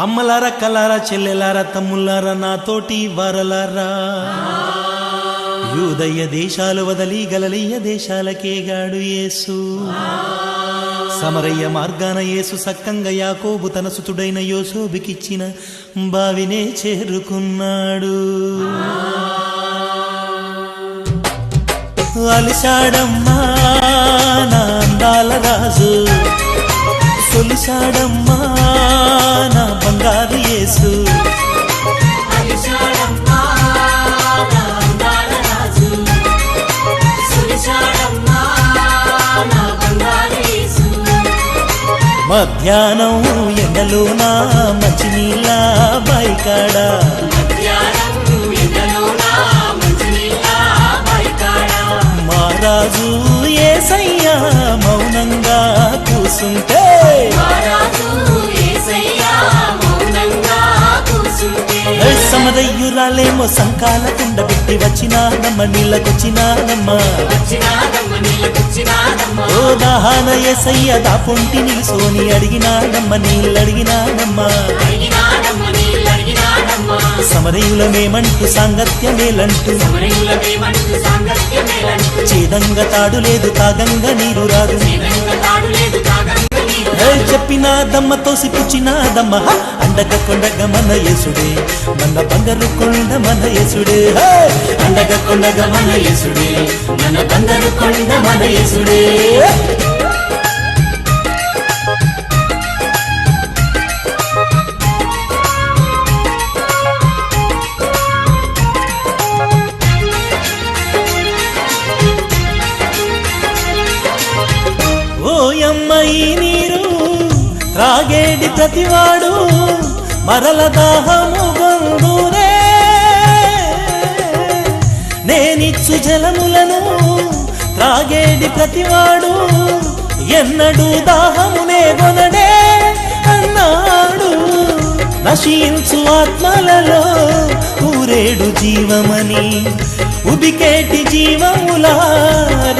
అమ్మలారా కలారా చెల్లెలారా తమ్ములారా నాతోటి వారలారా యూదయ దేశాలు వదలి గలలీయ దేశాలకేగాడు యేసు సమరయ్య మార్గాన యేసు సక్కంగా యాకోబు తన సుతుడైన యోసేపుకిచ్చిన బావినే చేరుకున్నాడు. అలిశాడమ్మా నా అందాల రాజు, సొలిశాడమ్మా నా బంగారు యేసు. మధ్యాహ్నం ఎండలో నా మంచి నీళ్ళ బైకాడా, మహారాజు యేసయ్యా మౌనంగా కూసుంటే సమరయ్యురాలేమో సంకాల కుండ పెట్టి వచ్చినానమ్మ నీళ్ళకొచ్చినానమ్మా. ఓ దాహాన యేసయ్య దాపుంటి నిలుసోని అడిగినానమ్మ నీళ్ళడిగినానమ్మా. సమరయులమేమంటూ సాంగత్యమేలంటూ చేదంగా తాడు లేదు తాగంగా నీరు రాదు. చెప్పినాదమ్మ తోసి పుచ్చినాదమ్మ అండగ కొండగ మన యేసుడే, మన బంగారు కొండ మన యేసుడే. అండగ కొండగ మన యేసుడే, మన బంగారు కొండ మన యేసుడే. ఓయమ్మ ఈ నీరు త్రాగేడి ప్రతివాడు మరల దాహము గొందురే, నేనిచ్చు జలములను త్రాగేడి ప్రతివాడు ఎన్నడూ దాహమునే గొనడే అన్నాడు. నశించు ఆత్మలలో ఊరేడు జీవమని, ఉబికేటి జీవముల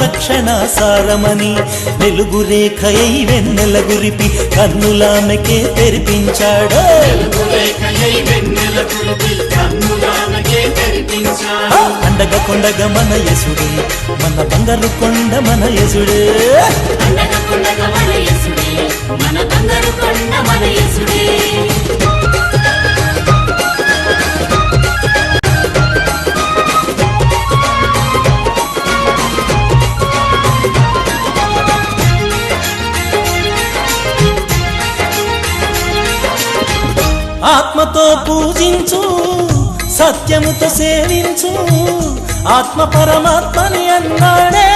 రక్షణ సారమని, వెలుగు రేఖయై వెన్నెల గురిపి కన్నులామెకే తెరిపించాడు. అండగ కొండగ మన యేసుడే, మన బంగారు కొండ మన యేసుడే. ఆత్మతో పూజించు, సత్యముతో సేవించు, ఆత్మ పరమాత్మని అన్నాడే.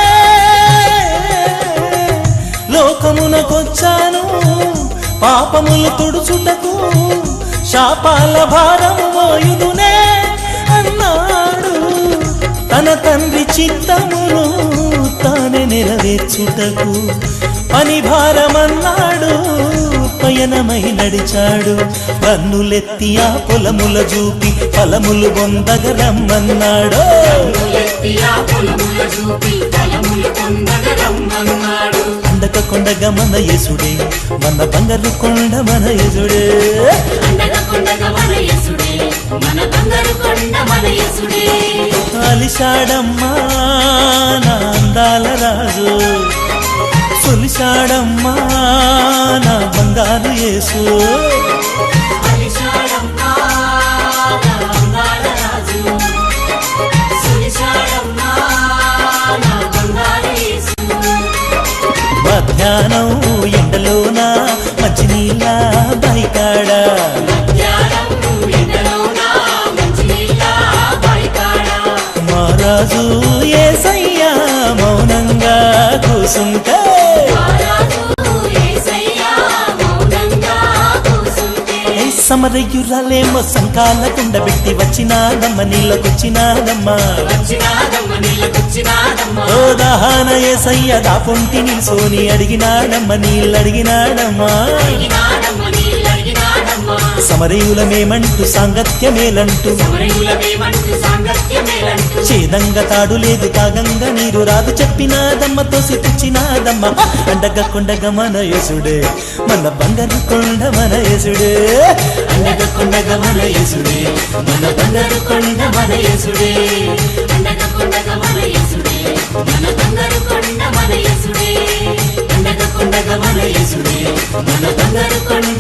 లోకమునకొచ్చాను పాపములు తుడుచుటకు, శాపాల భారము మోయుదునే అన్నాడు. తన తండ్రి చిత్తమును తానే నెరవేర్చుటకు పని భారమన్నాడు. పయనమై నడిచాడు, కన్నులెత్తి ఆ పొలముల చూపి ఫలములు పొందగ రమ్మన్నాడు. అండక కొండగ మన యేసుడే, మన బంగారు కొండ మన యేసుడే. అలిశాడమ్మా నా అందాల రాజు, సొలిశాడమ్మా నా బంగారు యేసు. మధ్యాహ్నం ఎండలోన మంచి నీళ్ళ బైకాడా, మహారాజు యేసయ్యా మౌనంగా కూసుంటే సమరయ్యురాలేమో సంకాల కుండ పెట్టి వచ్చినాదమ్మ నీళ్ళకొచ్చినాదమ్మా. ఓ దాహాన యేసయ్య దాపుంటి నిల్సోని అడిగినాడమ్మ నీళ్ళడిగినాడమ్మా. సమరయులమేమంటూ సాంగత్యమేలంటూ చేదంగా తాడు లేదు తాగంగా నీరు రాదు చెప్పినాదమ్మ తోసి పుచ్చినాదమ్మ అండగా కొండగా మన యేసుడే మన బంగారు కొండ మన యేసుడే అండగా కొండగా మన యేసుడే మన బంగారు కొండ మన యేసుడే అండగా కొండగా మన యేసుడే మన బంగారు కొండ మన యేసుడే అండగా కొండగా మన యేసుడే మన బంగారు కొండ